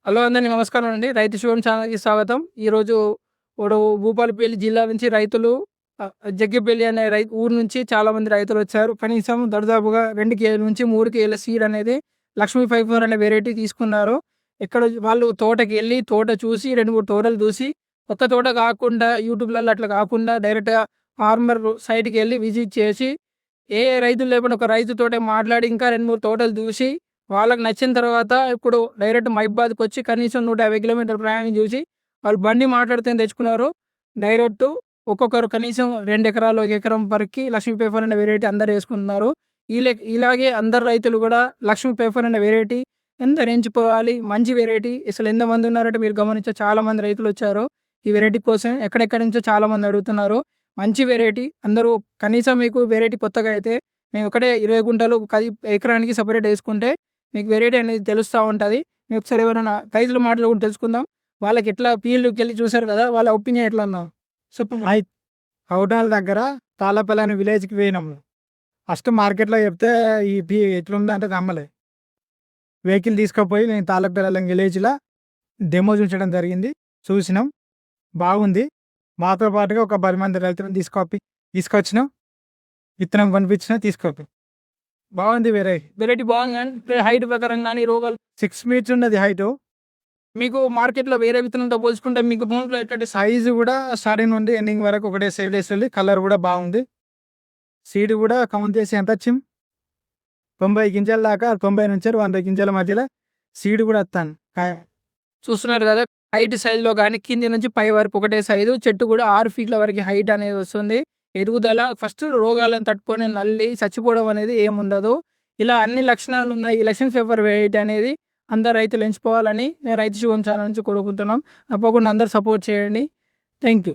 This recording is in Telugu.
హలో అందరికీ నమస్కారం అండి. రైతు శివం ఛానల్‌కి స్వాగతం. ఈరోజు భూపాలపల్లి జిల్లా నుంచి రైతులు జగ్గిపల్లి అనే ఊరు నుంచి చాలామంది రైతులొచ్చారు. కనీసం దరిదాపుగా 2 కేజీల నుంచి 3 కేజీల సీడ్ అనేది లక్ష్మీ 54 అనే వెరైటీ తీసుకున్నారు. ఇక్కడ వాళ్ళు తోటకెళ్ళి తోట చూసి 2, 3 తోటలు చూసి కొత్త తోట కాకుండా యూట్యూబ్‌లలో అట్లా కాకుండా డైరెక్ట్‌గా ఫార్మర్ సైట్‌కెళ్ళి విజిట్ చేసి ఏ రైతులు లేకుండా ఒక రైతుతోటే మాట్లాడి ఇంకా 2, 3 తోటలు చూసి వాళ్ళకి నచ్చిన తర్వాత ఇప్పుడు డైరెక్ట్ మహిబాద్‌కొచ్చి కనీసం 150 కిలోమీటర్ల ప్రయాణం చూసి వాళ్ళు బండి మాట్లాడితేనే తెచ్చుకున్నారు. డైరెక్టు ఒక్కొక్కరు కనీసం 2 ఎకరాలు, 1 ఎకరం వరకి లక్ష్మీ పేపర్ అనే వెరైటీ అందరూ యేసుకుంటున్నారు. ఇలాగే అందరు రైతులు కూడా లక్ష్మీ పేపర్ అనే వెరైటీ ఎందరు ఎంచుకోవాలి. మంచి వెరైటీ. అసలు ఎంతమంది ఉన్నారంటే మీరు గమనించే చాలామంది రైతులొచ్చారు. ఈ వెరైటీ కోసం ఎక్కడెక్కడి నుంచో చాలామంది అడుగుతున్నారు. మంచి వెరైటీ. అందరూ కనీసం మీకు వెరైటీ కొత్తగా అయితే మేము ఒకటే 20 గుంటలు ఎకరానికి సెపరేట్ యేసుకుంటే మీకు వెరైటీ అనేది తెలుస్తా ఉంటది. మేము ఒకసారి ఎవరైనా రైతుల మాటలు కూడా తెలుసుకుందాం. వాళ్ళకెట్లా ఫీల్డ్‌కెళ్ళి చూసారు కదా! వాళ్ళ ఒపీనియన్ ఎట్లా ఉందో చెప్పండి. కౌటాల దగ్గర తాళ్ళపల్లి అనే విలేజ్‌కి పోయినాము. ఫస్ట్ మార్కెట్‌లో చెప్తే ఎట్లుందంటే నమ్మలే. వెహికల్ తీసుకపోయి నేను తాళ్ళపల్లి విలేజ్‌లో డెమో చూపించడం జరిగింది. చూసినాం. బాగుంది. మాతో పాటుగా ఒక 10 మంది రైతులను తీసుకొచ్చినాం. విత్తనం కొనిపించినా బాగుంది వెరైటీ బాగుంది గానీ హైట్ ప్రకారం గానీ రోగాలు 6 మీటర్స్ ఉన్నది హైటు. మీకు మార్కెట్‌లో వేరే విత్తనంతో పోల్చుకుంటే మీకు భూమిలో ఎట్లాంటి సైజు కూడా స్టార్టింగ్ నుండి ఎండింగ్ వరకు ఒకటే సైడ్ వేస్తుంది. కలర్ కూడా బాగుంది. సీడ్ కూడా కౌంట్ చేసి ఎంత వచ్చింది? 90 గింజల దాకా 90 నుంచి 100 గింజల మధ్యలో సీడ్ కూడా వస్తాను. చూస్తున్నారు కదా! హైట్ సైజ్‌లో గానీ కింది నుంచి పై వరకు ఒకటే సైజు. చెట్టు కూడా 6 ఫీట్ల వరకు హైట్ అనేది వస్తుంది. ఎదుగుదల ఫస్ట్ రోగాలను తట్టుకొని నల్లి చచ్చిపోవడం అనేది ఏముండదు. ఇలా అన్ని లక్షణాలు ఉన్నాయి. ఈ లక్ష్మీ పేపర్ వెరైటీ అనేది అందరు రైతులు ఎంచుకోవాలని నేను రైతు శివం ఛానల్ నుంచి కోరుకుంటున్నాం. తప్పకుండా అందరూ సపోర్ట్ చేయండి. Thank you.